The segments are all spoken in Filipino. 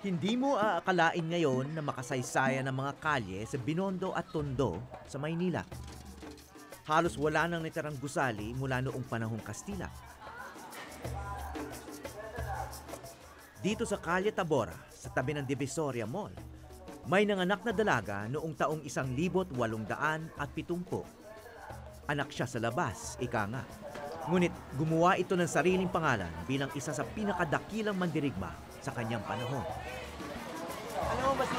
Hindi mo aakalain ngayon na makasaysayan ng mga kalye sa Binondo at Tondo sa Maynila. Halos wala nang natirang gusali mula noong panahong Kastila. Dito sa Kalye Tabora, sa tabi ng Divisoria Mall, may nanganak na dalaga noong taong 1870. Anak siya sa labas, ika nga. Ngunit gumawa ito ng sariling pangalan bilang isa sa pinakadakilang mandirigma sa kanyang panahon. Alam mo ba si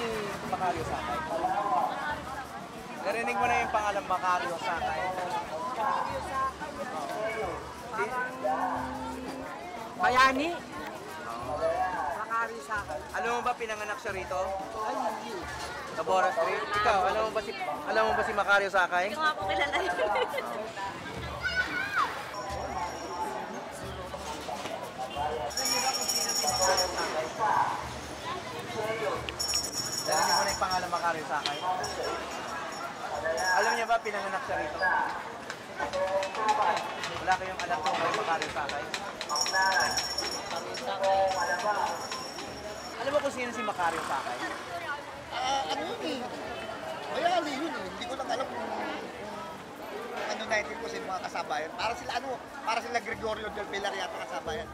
Macario Sakay? Narinig mo na yung pangalan Macario Sakay? Bayani? Macario Sakay. Alam mo ba pinanganak siya rito? Ay, hindi. Tabora Street? Ikaw, alam mo ba si Macario Sakay? Hindi ko nga po kilala yun. Narinig mo na yung pangalan Macario Sakay? Alam niyo ba pinanganak siya rito? Wala kayong alam kung may Macario Sakay? Alam mo kung sino si Macario Sakay? Ano yun eh? Bayali yun eh. Hindi ko lang alam kung ano natin ko sa mga kasabayan. Para sila Gregorio del Pilar yata kasabayan.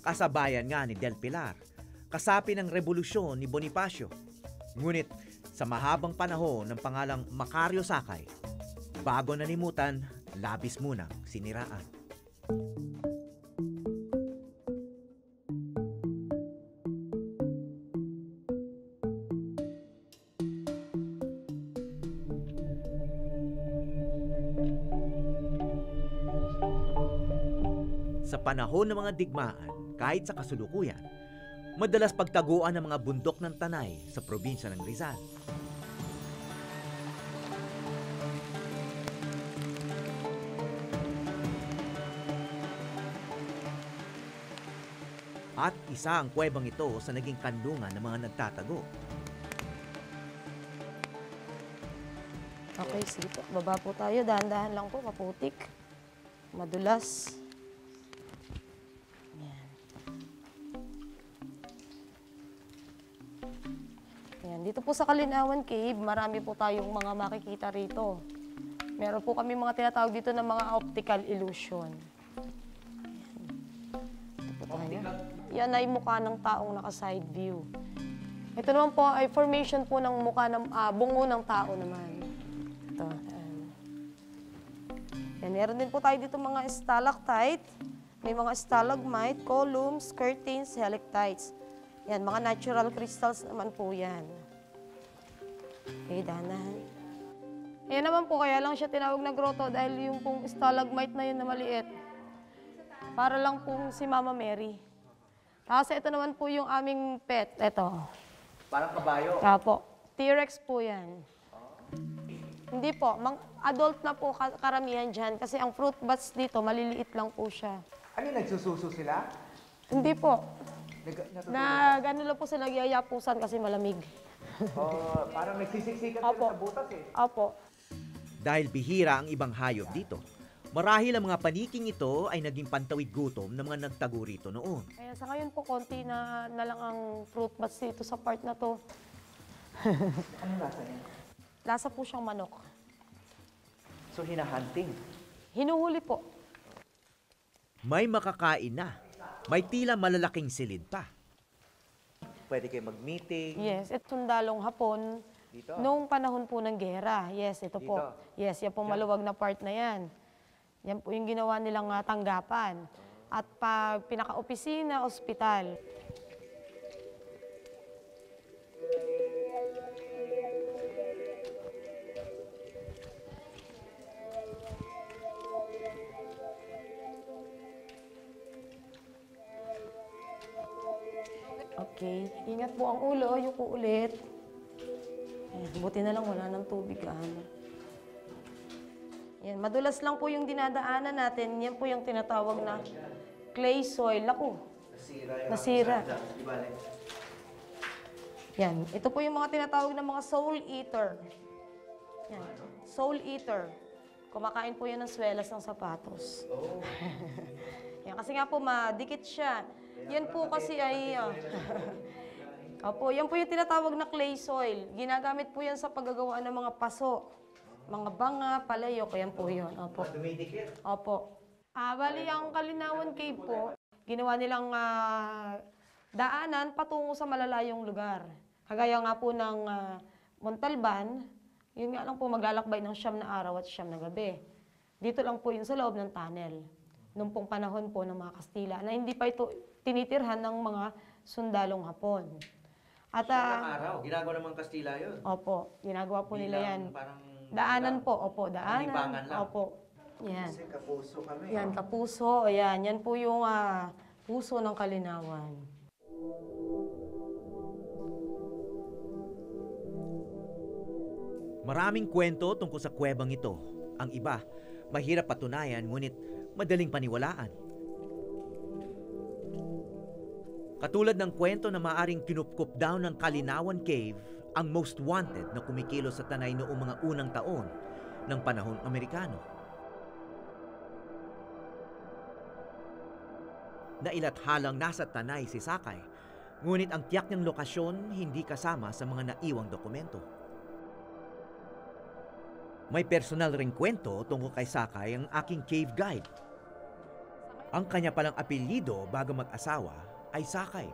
Kasabayan nga ni Del Pilar, kasapi ng revolusyon ni Bonifacio. Ngunit sa mahabang panahon ng pangalang Macario Sakay, bago nalimutan, labis munang siniraan. Sa panahon ng mga digmaan, kahit sa kasulukuyan, madalas pagtaguan ng mga bundok ng Tanay sa probinsya ng Rizal. At isa ang kuwebang ito sa naging kanlungan ng mga nagtatago. Okay, sige po. Baba po tayo. Dahan-dahan lang po. Maputik. Madulas. Yan. Yan. Dito po sa Kalinawan Cave, marami po tayong mga makikita rito. Meron po kami mga tinatawag dito ng mga optical illusion. Ito po tayo. Yan ay mukha ng taong naka-side view. Ito naman po ay formation po ng mukha ng bungo ng tao naman. Ito. Yan, meron din po tayo dito mga stalactite, may mga stalagmite, columns, curtains, helictites. Yan, mga natural crystals naman po yan. Okay, dahan. Yan naman po, kaya lang siya tinawag na grotto dahil yung pong stalagmite na yun na maliit. Para lang pong si Mama Mary. Tapos ito naman po yung aming pet. Ito. Parang kabayo. Apo. T-Rex po yan. Hindi po. Adult na po karamihan dyan. Kasi ang fruit bats dito, maliliit lang po siya. Ano yung nagsususo sila? Hindi po. Natutulog? Lang po sila nagyayapusan kasi malamig. Oh, parang nagsisiksikan sila Opo. sa butas eh. Opo. Dahil bihira ang ibang hayop dito, marahil ang mga paniking ito ay naging pantawid gutom ng mga nagtago rito noon. Kaya sa ngayon po, konti na lang ang fruit bats dito sa part na to. Ano lasa niya? Lasa po siyang manok. So hinahunting. Hinuhuli po. May makakain na. May tila malalaking silid pa. Pwede kayo mag-meeting. Yes, itong sundalong Hapon. Dito? Noong panahon po ng gera. Yes, ito po. Dito? Yes, yan po maluwag na part na yan. Yan po yung ginawa nilang tanggapan. At pag pinaka-opisina, ospital. Okay, ingat po ang ulo, yuko ulit. Ayan, buti na lang wala ng tubig. Yan, madulas lang po yung dinadaanan natin. Yan po yung tinatawag na clay soil. Ako, nasira. Yan, ito po yung mga tinatawag na mga soul eater. Yan, soul eater. Kumakain po yan ng swelas ng sapatos. Yan, kasi nga po madikit siya. Yan po kasi ay... Opo, yan po yung tinatawag na clay soil. Ginagamit po yan sa paggagawa ng mga paso. Mga banga, palayok, yan po yun. Opo. Dumidikit. Opo. Bali, ang Kalinawan Cave po, ginawa nilang daanan patungo sa malalayong lugar. Kagaya nga po ng Montalban, yun nga lang po maglalakbay ng 9 na araw at 9 na gabi. Dito lang po yun sa loob ng tunnel. Noong pong panahon po ng mga Kastila, na hindi pa ito tinitirhan ng mga sundalong Hapon. At, araw, ginagawa naman Kastila yun. opo, ginagawa po nila yan. Parang Daanan po, opo, daanan. libangan lang. Opo. Yan. Kasi kapuso kami. Yan, kapuso. Ayan, yan po yung puso ng Kalinawan. Maraming kwento tungkol sa kuwebang ito. Ang iba, mahirap patunayan ngunit madaling paniwalaan. Katulad ng kwento na maaring kinupkup down ng Kalinawan Cave, ang most wanted na kumikilos sa Tanay noong mga unang taon ng panahong Amerikano. Nailathalang nasa Tanay si Sakay, ngunit ang tiyak niyang lokasyon hindi kasama sa mga naiwang dokumento. May personal ring kwento tungkol kay Sakay ang aking cave guide. Ang kanya palang apelyido bago mag-asawa ay Sakay.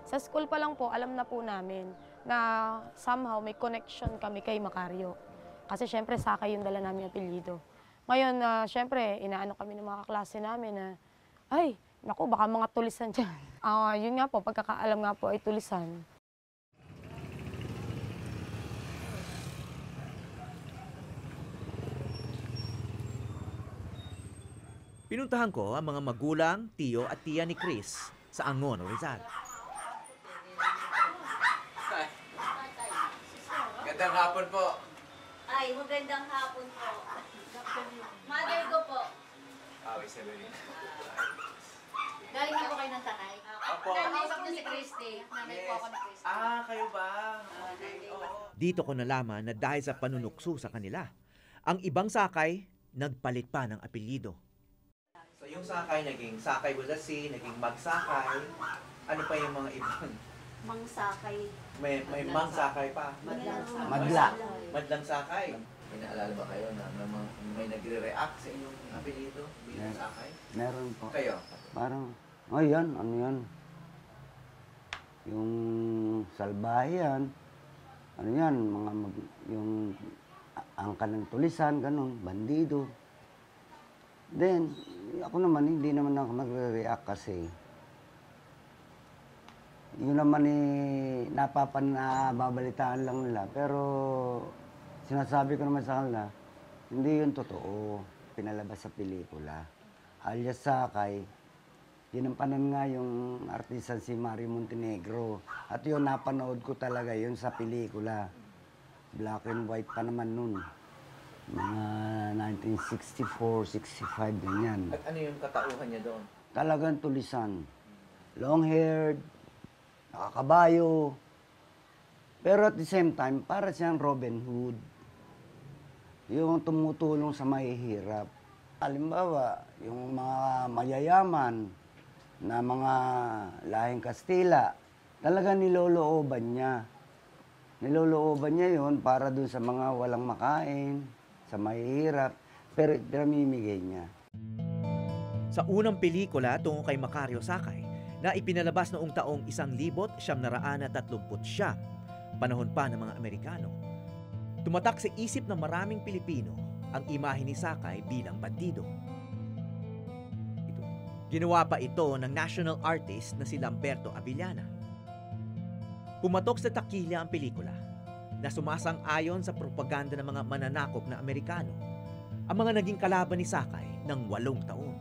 Sa school pa lang po, alam na po namin na somehow may connection kami kay Macario. Kasi syempre, Sakay yung dala namin apelyido. Ngayon, syempre, inaano kami ng mga klase namin na, ay, naku, baka mga tulisan dyan. Yun nga po, pagkakaalam nga po ay tulisan. Pinuntahan ko ang mga magulang, tiyo at tiya ni Chris sa Angon, Rizal. Gandang hapon po. Ay, magandang hapon po. Mother ko po. Isabelin. Galing na po kayo ng Tanay. Opo. Nanausap niyo si Christy. Nanay po ako ni Christy. Kayo ba? Okay. Oo. Dito ko nalaman na dahil sa panunukso sa kanila, ang ibang Sakay nagpalit pa ng apelyido. So yung Sakay naging Sakay Bulasi, naging Magsakay. Ano pa yung mga ibang? Mang Sakay. May Mang Sakay pa. Madla. Madlang Sakay. May naalala ba kayo na may nagre-react sa inyong apelyido bilang Sakay? Meron po. Kayo? Parang, oh yan, ano yan? Yung salbahe yan. Ano yan, yung angka ng tulisan, ganun, bandido. Then, ako naman, hindi naman ako nagre-react kasi yun naman napapabalitaan lang nila. Pero sinasabi ko naman sa kanila, hindi yun totoo. Pinalabas sa pelikula. Alias Sakay, ginampanan nga yung artisan si Mario Montenegro. At yun, napanood ko talaga yun sa pelikula. Black and white pa naman nun. Mga 1964, 65, ganyan. At ano yung katauhan niya doon? Talagang tulisan. Long-haired, nakakabayo. Pero at the same time, para siyang Robin Hood. Yung tumutulong sa mahihirap. Halimbawa, yung mga mayayaman na mga lahing Kastila, talagang nilolooban niya. Nilolooban niya yon para dun sa mga walang makain, sa mahihirap, pero pinamimigay niya. Sa unang pelikula tungkol kay Macario Sakay na ipinalabas noong taong 1939, panahon pa ng mga Amerikano, tumatak sa isip ng maraming Pilipino ang imahe ni Sakay bilang bandido. Ginawa pa ito ng national artist na si Lamberto Avillana. Pumatok sa takilya ang pelikula na sumasang-ayon sa propaganda ng mga mananakop na Amerikano, ang mga naging kalaban ni Sakay ng 8 taon.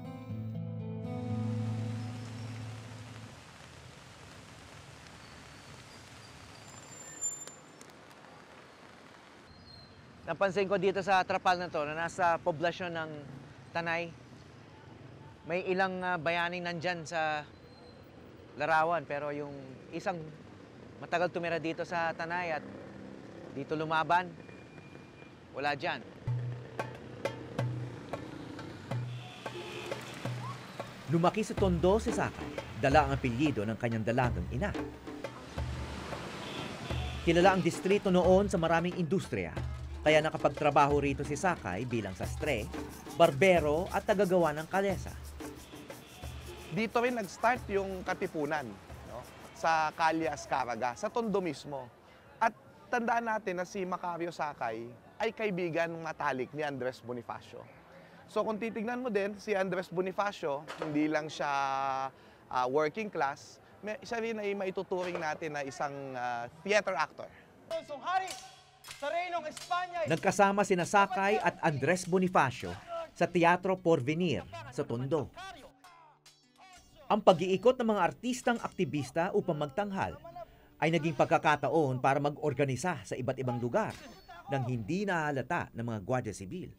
Napansin ko dito sa trapal na to na nasa poblasyon ng Tanay. May ilang bayaning nandyan sa larawan pero yung isang matagal tumira dito sa Tanay at dito lumaban, wala dyan. Lumaki sa Tondo si Sakay, dala ang apelyido ng kanyang dalagang ina. Kilala ang distrito noon sa maraming industriya, kaya nakapagtrabaho rito si Sakay bilang sastre, barbero at tagagawa ng kalesa. Dito rin nag-start yung katipunan, no? Sa Calle Azcárraga, sa Tondo mismo. At tandaan natin na si Macario Sakay ay kaibigan matalik ni Andres Bonifacio. So kung titignan mo din, si Andres Bonifacio, hindi lang siya working class, siya rin ay maituturing natin na isang theater actor. Nagkasama sina Sakay at Andres Bonifacio sa Teatro Porvenir sa Tondo. Ang pag-iikot ng mga artistang aktivista upang magtanghal ay naging pagkakataon para mag-organisa sa iba't ibang lugar nang hindi nahalata ng mga Guardia Civil.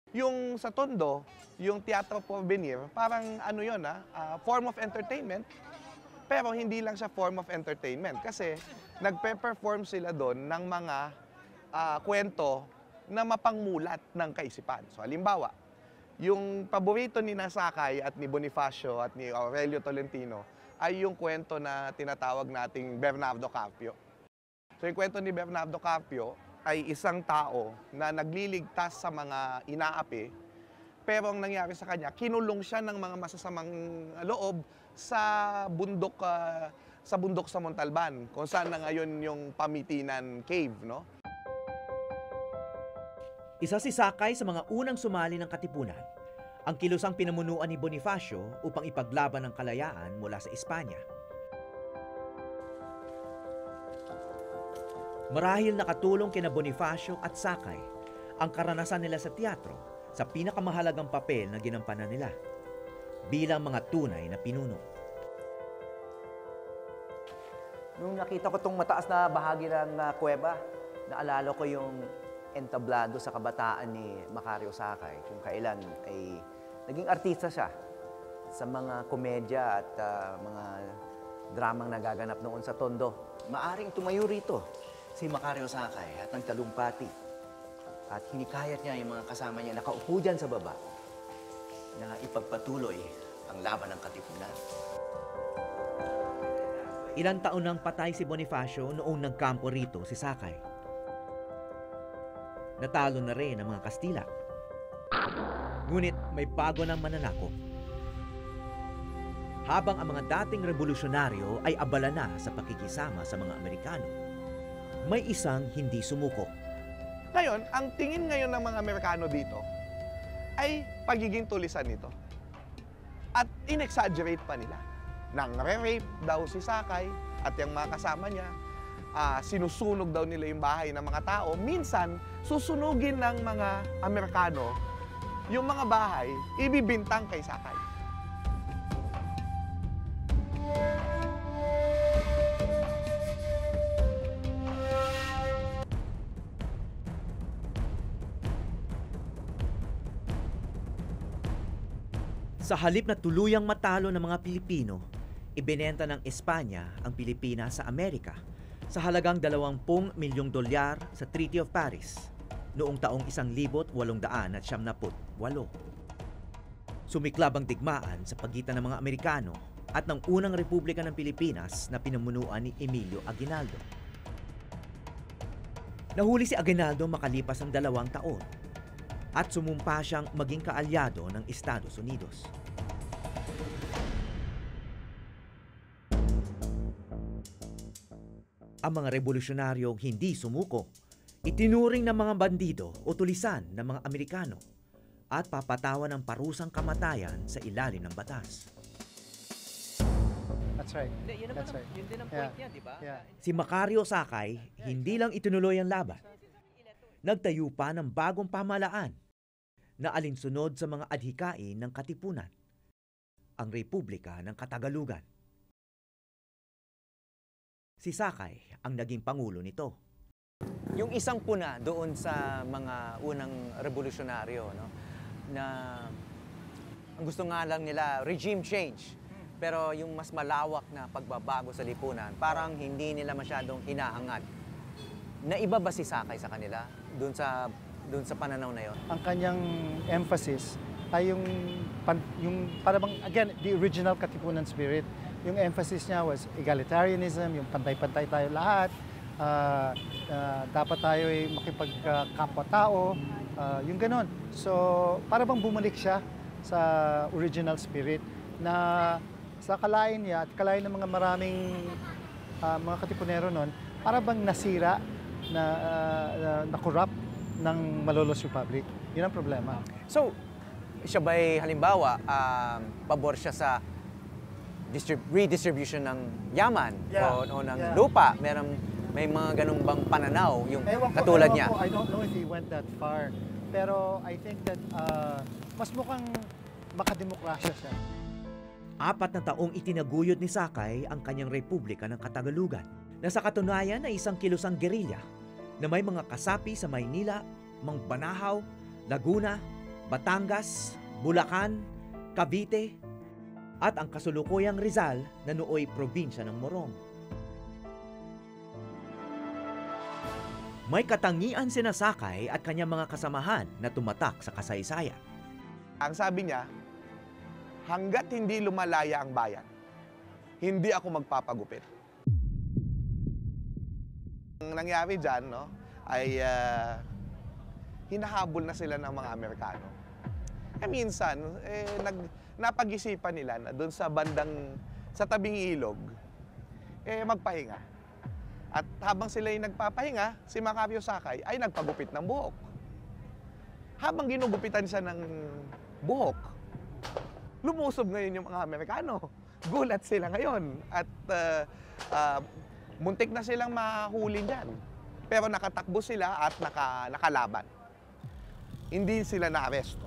Yung sa Tondo, yung Teatro Porvenir, parang ano yun, form of entertainment. Pero hindi lang siya form of entertainment kasi nagpe-perform sila doon ng mga kwento na mapangmulat ng kaisipan. So halimbawa, yung paborito ni Sakay at ni Bonifacio at ni Aurelio Tolentino ay yung kwento na tinatawag nating Bernardo Carpio. So yung kwento ni Bernardo Carpio ay isang tao na nagliligtas sa mga inaapi, pero ang nangyari sa kanya, kinulong siya ng mga masasamang loob sa bundok sa Montalban, kung saan na ngayon yung Pamitinan Cave, no? Isa si Sakay sa mga unang sumali ng katipunan, ang kilusang pinamunuan ni Bonifacio upang ipaglaban ang kalayaan mula sa Espanya. Marahil nakatulong kina Bonifacio at Sakay ang karanasan nila sa teatro sa pinakamahalagang papel na ginampanan nila bilang mga tunay na pinuno. Nung nakita ko itong mataas na bahagi ng kuweba, naalala ko yung entablado sa kabataan ni Macario Sakay, kung kailan ay naging artista siya sa mga komedya at mga dramang nagaganap noon sa Tondo. Maaring tumayo rito si Macario Sakay at nagtalumpati. At hinikayat niya yung mga kasama niya nakaupo dyan sa baba na ipagpatuloy ang laban ng katipunan. Ilang taon nang patay si Bonifacio noong nagkampo rito si Sakay. Natalo na rin ang mga Kastila. Ngunit may bago ng mananakop. Habang ang mga dating revolusyonaryo ay abala na sa pakikisama sa mga Amerikano, may isang hindi sumuko. Ngayon, ang tingin ngayon ng mga Amerikano dito ay pagiging tulisan nito. At in-exaggerate pa nila. Nang re-rape daw si Sakay at yung mga kasama niya, sinusunog daw nila yung bahay ng mga tao. Minsan, susunugin ng mga Amerikano yung mga bahay, ibibintang kay Sakay. Sa halip na tuluyang matalo ng mga Pilipino, ibinenta ng Espanya ang Pilipinas sa Amerika sa halagang $20 milyong sa Treaty of Paris noong taong 1898. Sumiklab ang digmaan sa pagitan ng mga Amerikano at ng unang Republika ng Pilipinas na pinamunuan ni Emilio Aguinaldo. Nahuli si Aguinaldo makalipas ang 2 taon at sumumpa siyang maging kaalyado ng Estados Unidos. Ang mga revolusyonaryong hindi sumuko, itinuring ng mga bandido o tulisan ng mga Amerikano at papatawan ng parusang kamatayan sa ilalim ng batas. That's right. Yun That's right. Yun din ang Yeah. point niya, di ba? Yeah. Si Macario Sakay hindi lang itinuloy ang laban. Nagtayo pa ng bagong pamahalaan na alinsunod sa mga adhikain ng Katipunan, ang Republika ng Katagalugan. Si Sakay ang naging pangulo nito. Yung isang puna doon sa mga unang revolusyonaryo, no, na ang gusto nga lang nila, regime change. Pero yung mas malawak na pagbabago sa lipunan, parang hindi nila masyadong hinahangad. Naiba ba si Sakay sa kanila doon sa pananaw na yon? Ang kanyang emphasis ay yung parang again the original Katipunan spirit. Yung emphasis niya was egalitarianism, yung pantay-pantay tayo lahat. Dapat tayo ay makipagkapwa-tao, yung ganon. So, para bang bumalik siya sa original spirit na sa kalain niya at kalain ng mga maraming mga katipunero noon, para bang nasira na corrupt ng Malolos Republic. Yun ang problema. So, siya ba'y halimbawa, pabor siya sa redistribution ng yaman o ng lupa? May mga ganung bang pananaw yung katulad niya? I don't know if he went that far. Pero I think that mas mukhang makademokrasya siya. 4 na taong itinaguyod ni Sakay ang kanyang Republika ng Katagalugan na sa katunayan ay isang kilusang gerilya na may mga kasapi sa Maynila, Mangbanahaw, Laguna, Batangas, Bulacan, Cavite, at ang kasulukuyang Rizal na nooy probinsya ng Morong. May katangian sina Sakay at kanyang mga kasamahan na tumatak sa kasaysayan. Ang sabi niya, hanggat hindi lumalaya ang bayan, hindi ako magpapagupit. Ang nangyari dyan, no, ay hinahabol na sila ng mga Amerikano. Minsan, napag-isipan nila na doon sa tabing ilog, magpahinga. At habang sila ay nagpapahinga, si Macario Sakay ay nagpagupit ng buhok. Habang ginugupitan siya ng buhok, lumusob ngayon yung mga Amerikano. Gulat sila ngayon. At muntik na silang mahuli dyan. Pero nakatakbo sila at nakalaban. Hindi sila naaresto.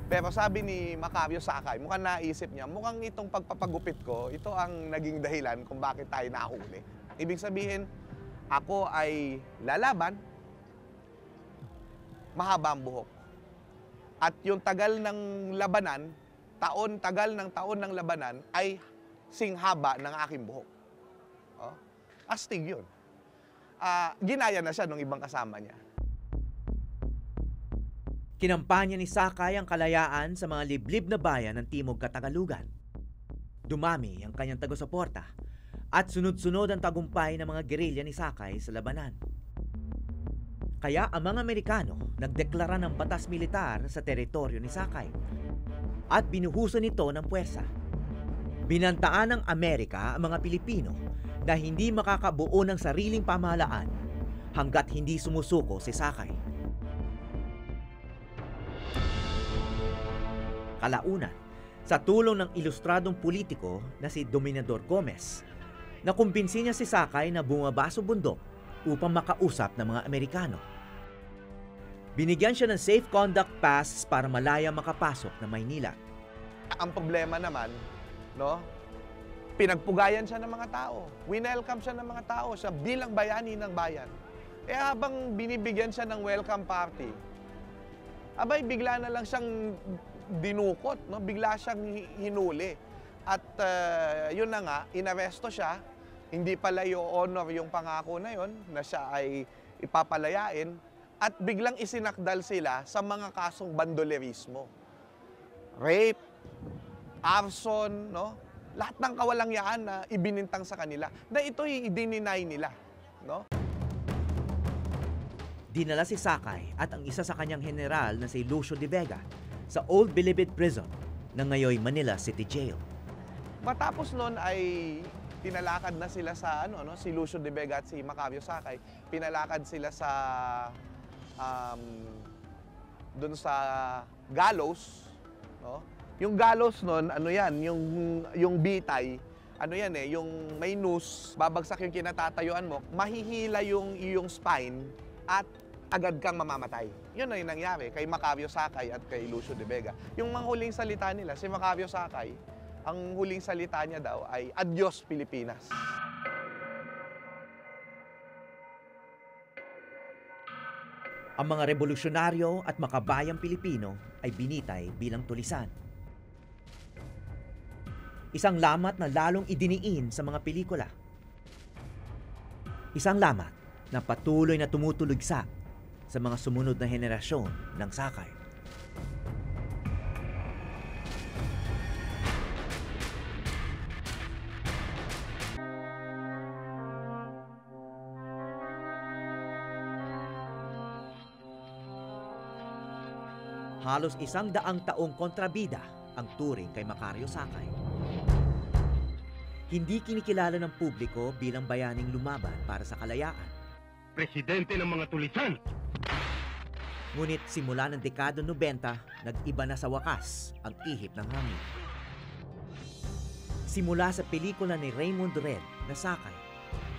Pero sabi ni Macario Sakay, mukhang naisip niya, mukhang itong pagpapagupit ko, ito ang naging dahilan kung bakit tayo nahuli. Ibig sabihin, ako ay lalaban, mahaba ang buhok. At yung tagal ng labanan, tagal ng taon ng labanan, ay singhaba ng aking buhok. Oh? Astig yun. Ginaya na siya ng ibang kasama niya. Kinampanya ni Sakay ang kalayaan sa mga liblib na bayan ng Timog Katagalugan. Dumami ang kanyang taga-suporta at sunod-sunod ang tagumpay ng mga gerilya ni Sakay sa labanan. Kaya ang mga Amerikano nagdeklara ng batas militar sa teritoryo ni Sakay at binuhusan ito ng puwersa. Binantaan ng Amerika ang mga Pilipino na hindi makakabuo ng sariling pamahalaan hanggat hindi sumusuko si Sakay. Kalaunan, sa tulong ng ilustradong politiko na si Dominador Gomez, nakumbinsi niya si Sakay na bumaba sa bundok upang makausap ng mga Amerikano. Binigyan siya ng safe conduct pass para malaya makapasok na Maynila. Ang problema naman, no, pinagpugayan siya ng mga tao. Winelcome siya ng mga tao siya bilang bayani ng bayan. Habang binibigyan siya ng welcome party, abay bigla na lang siyang dinukot, no? Bigla siyang hinuli. At yun na nga, inaresto siya. Hindi pala i-honor yung pangako na yun, na siya ay ipapalayain. At biglang isinakdal sila sa mga kasong bandolerismo. Rape, arson, no? Lahat ng kawalangyaan na ibinintang sa kanila. Na ito'y i-deny nila, no? Dinala si Sakay at ang isa sa kanyang general na si Lucio de Vega sa Old Bilibid Prison na ngayoy Manila City Jail. Matapos nun ay pinalakad na sila sa si Lucio de Vega at si Macario Sakay. Pinalakad sila sa doon sa gallows, no? Yung gallows nun, yung bitay, yung may noose, babagsak yung kinatatayuan mo, mahihila yung iyong spine at agad kang mamamatay. Yun ay nangyari kay Macario Sakay at kay Lucio de Vega. Yung mga huling salita nila, si Macario Sakay, ang huling salita niya daw ay Adios Pilipinas. Ang mga revolusyonaryo at makabayang Pilipino ay binitay bilang tulisan. Isang lamat na lalong idiniin sa mga pelikula. Isang lamat na patuloy na tumutulugsa sa mga sumunod na henerasyon ng Sakay. Halos 100 taong kontrabida ang turing kay Macario Sakay. Hindi kinikilala ng publiko bilang bayaning lumaban para sa kalayaan. Presidente ng mga tulisan! Ngunit simula ng dekada 90, nag-iba na sa wakas ang ihip ng hangin. Simula sa pelikula ni Raymond Red na Sakay,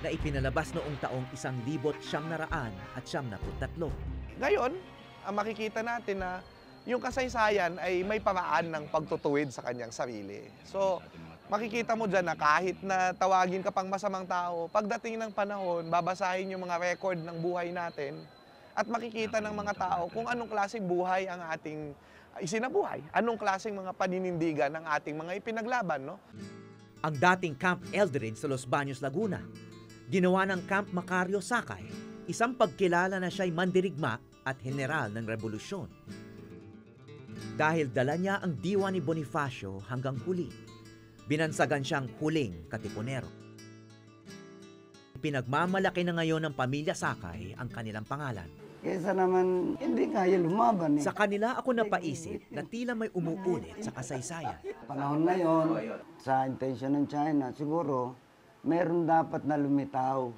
na ipinalabas noong taong 1993. Ngayon, makikita natin na yung kasaysayan ay may paraan ng pagtutuwid sa kanyang sarili. So, makikita mo dyan na kahit na tawagin ka pang masamang tao, pagdating ng panahon, babasahin yung mga record ng buhay natin at makikita ng mga tao kung anong klaseng buhay ang ating isinabuhay. Anong klaseng mga paninindigan ng ating mga ipinaglaban, no? Ang dating Camp Eldridge sa Los Baños, Laguna, ginawa ng Camp Macario Sakay, isang pagkilala na siya'y mandirigma at general ng revolusyon. Dahil dala niya ang diwa ni Bonifacio hanggang huli, binansagan siyang huling katipunero. Pinagmamalaki na ngayon ng pamilya Sakay ang kanilang pangalan. Kesa naman, hindi kaya lumaban eh. Sa kanila ako napaisip na tila may umuulit sa kasaysayan. Panahon na yon, sa intensyon ng China, siguro, meron dapat na lumitaw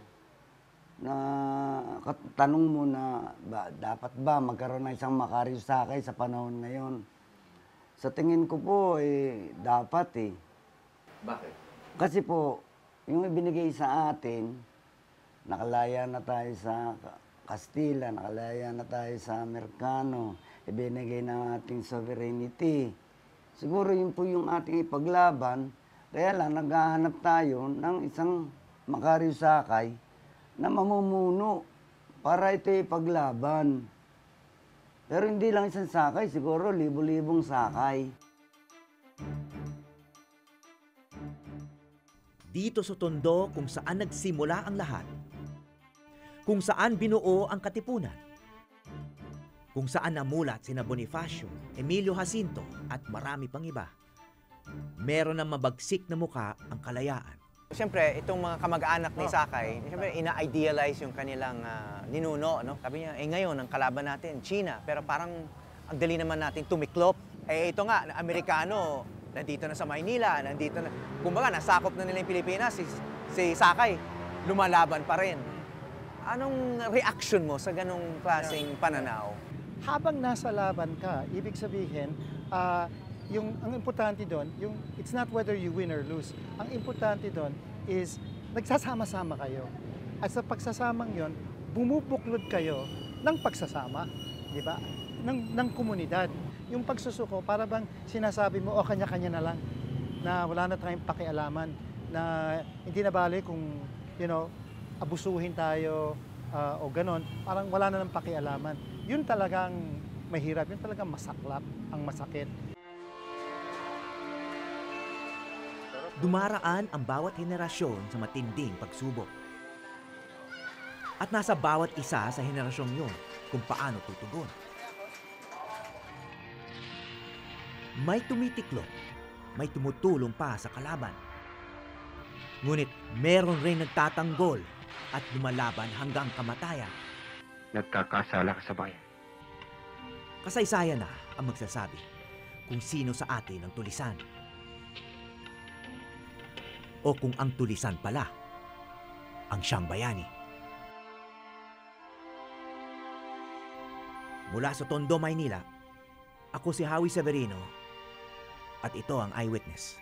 na tanong mo na dapat ba magkaroon ng isang Macario Sakay sa panahon ngayon. Sa tingin ko po, dapat eh. Bakit? Kasi po, yung ibinigay sa atin, nakalaya na tayo sa Kastila, nakalaya na tayo sa Amerikano, ibinigay na ating sovereignty. Siguro yun po yung ating ipaglaban, kaya lang naghahanap tayo ng isang Macario Sakay na mamumuno para ito ipaglaban. Pero hindi lang isang sakay, siguro libo-libong sakay. Dito sa Tondo kung saan nagsimula ang lahat, kung saan binuo ang katipunan, kung saan namulat sina Bonifacio, Emilio Jacinto at marami pang iba, meron ng mabagsik na muka ang kalayaan. Siyempre, itong mga kamag-anak ni Sakay, siyempre, ina-idealize yung kanilang ninuno, no? Sabi niya, ngayon, ang kalaban natin, China, pero parang ang dali naman natin tumiklop. Ito nga, Amerikano, nandito na sa Maynila, nandito na, kumbaga, nasakop na nila yung Pilipinas, si Sakay, lumalaban pa rin. Anong reaction mo sa ganong klaseng pananaw? Habang nasa laban ka, ibig sabihin, ang importante doon, it's not whether you win or lose. Ang importante doon is nagsasama-sama kayo. At sa pagsasamang yon, bumubuklod kayo ng pagsasama, di ba? Ng komunidad. Yung pagsusuko, para bang sinasabi mo, kanya-kanya na lang, na wala na tayong pakialaman, na hindi na bale kung, abusuhin tayo o ganon, parang wala na ng pakialaman. Yun talagang mahirap, yun talagang masaklap, ang masakit. Dumaraan ang bawat henerasyon sa matinding pagsubok. At nasa bawat isa sa henerasyong yun kung paano tutugon. May tumitiklop, may tumutulong pa sa kalaban. Ngunit meron rin nagtatanggol at lumalaban hanggang kamatayan. Nagkakasala ka sa bayan. Kasaysayan na ang magsasabi kung sino sa atin ang tulisan. O kung ang tulisan pala, ang siyang bayani. Mula sa Tondo, Maynila, ako si Howie Severino at ito ang Eyewitness.